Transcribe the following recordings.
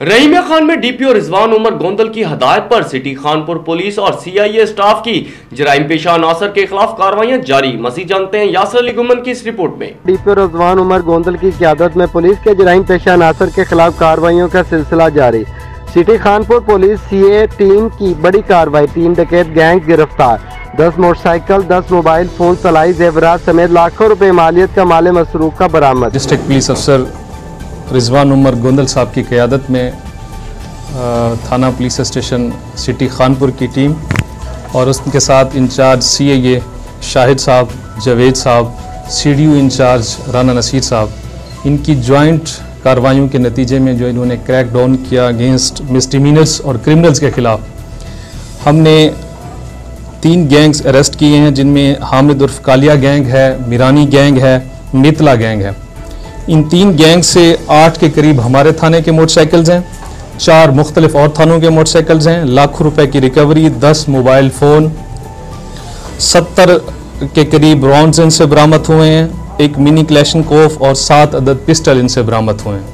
रहीमिया खान में डीपीओ रिजवान उमर गोंदल की हदायत पर सिटी खानपुर पुलिस और सीआईए स्टाफ की जराइम पेशा अनासर के खिलाफ कार्रवाइयां जारी। मज़ीद जानते हैं यासर अली गुमन की इस रिपोर्ट में। डीपीओ रिजवान उमर गोंदल की क़यादत में पुलिस के जराइम पेशा अनासर के खिलाफ कार्रवाइयों का सिलसिला जारी। City Khanpur police CA team की बड़ी कार्रवाई, 3 डकैत गैंग गिरफ्तार, 10 मोटरसाइकिल, 10 मोबाइल फोन, तलाई जेवरात समेत लाखों रुपए मालियत का माल मसरूफ का बरामद। डिस्ट्रिक्ट पुलिस अफसर रिजवान उमर गोंदल साहब की क़यादत में थाना पुलिस स्टेशन सिटी खानपुर की टीम और उसके साथ इंचार्ज सीआईए शाहिद साहब, जावेद साहब, सीडीओ इंचार्ज राना नसीर साहब, इनकी जॉइंट कार्रवाइयों के नतीजे में जो इन्होंने क्रैक डाउन किया अगेंस्ट मिसडिमीनर्स और क्रिमिनल्स के खिलाफ हमने 3 गैंग्स अरेस्ट किए हैं, जिनमें हामिद उर्फ कालिया गैंग है, मिरानी गैंग है, मितला गैंग है। इन 3 गैंग से 8 के करीब हमारे थाने के मोटरसाइकिल्स हैं, 4 मुख्तलिफ और थानों के मोटरसाइकिल्स हैं, लाखों रुपए की रिकवरी, 10 मोबाइल फ़ोन, 70 के करीब राउंड्स इनसे बरामद हुए हैं, एक मिनी क्लैशनकोफ और 7 अदद पिस्टल इनसे बरामद हुए हैं।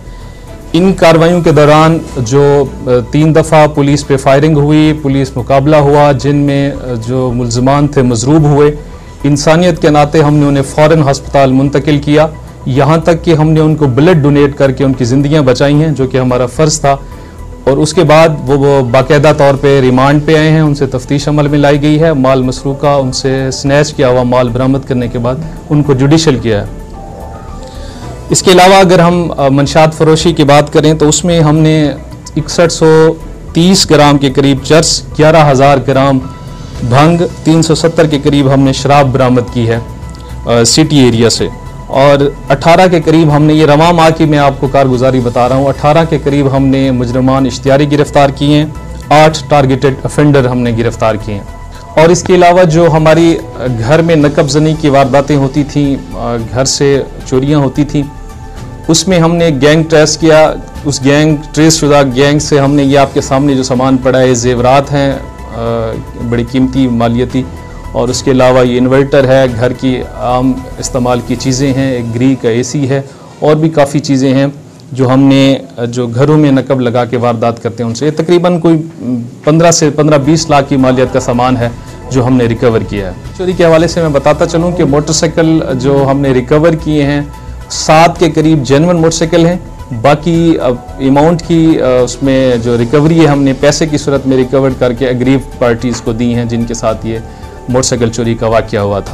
इन कार्रवाइयों के दौरान जो 3 दफ़ा पुलिस पे फायरिंग हुई, पुलिस मुकाबला हुआ, जिनमें जो मुल्ज़मान थे मजरूब हुए, इंसानियत के नाते हमने उन्हें फ़ौरन हस्पताल मुंतकिल किया, यहाँ तक कि हमने उनको ब्लड डोनेट करके उनकी ज़िंदगियाँ बचाई हैं, जो कि हमारा फ़र्ज़ था। और उसके बाद वो बाकायदा तौर पे रिमांड पे आए हैं, उनसे तफ्तीश अमल में लाई गई है, माल मसरूका उनसे स्नैच किया हुआ माल बरामद करने के बाद उनको जुडिशल किया है। इसके अलावा अगर हम मंशात फरोशी की बात करें तो उसमें हमने 6130 ग्राम के करीब चर्स, 11,000 ग्राम भंग, 370 के करीब हमने शराब बरामद की है सिटी एरिया से, और 18 के करीब हमने, ये रवा माह की मैं आपको कारगुजारी बता रहा हूँ, 18 के करीब हमने मुजरमान इश्तियारी गिरफ्तार किए हैं, 8 टारगेटेड अफेंडर हमने गिरफ्तार किए हैं। और इसके अलावा जो हमारी घर में नकब जनी की वारदातें होती थी, घर से चोरियाँ होती थी, उसमें हमने गैंग ट्रेस किया। उस गैंग ट्रेस शुदा गैंग से हमने, ये आपके सामने जो सामान पड़ा है, जेवरात हैं बड़ी कीमती मालियती, और उसके अलावा ये इन्वर्टर है, घर की आम इस्तेमाल की चीज़ें हैं, एक ग्री का एसी है, और भी काफ़ी चीज़ें हैं जो हमने जो घरों में नकब लगा के वारदात करते हैं उनसे। तकरीबन कोई 15 से 15-20 लाख की मालियत का सामान है जो हमने रिकवर किया है। चोरी के हवाले से मैं बताता चलूँ कि मोटरसाइकिल जो हमने रिकवर किए हैं, 7 के करीब जेन्युइन मोटरसाइकिल हैं, बाकी अमाउंट की उसमें जो रिकवरी है हमने पैसे की सूरत में रिकवर करके अग्रीव पार्टीज़ को दी हैं, जिनके साथ ये मोटरसाइकिल चोरी का वाक़या हुआ था।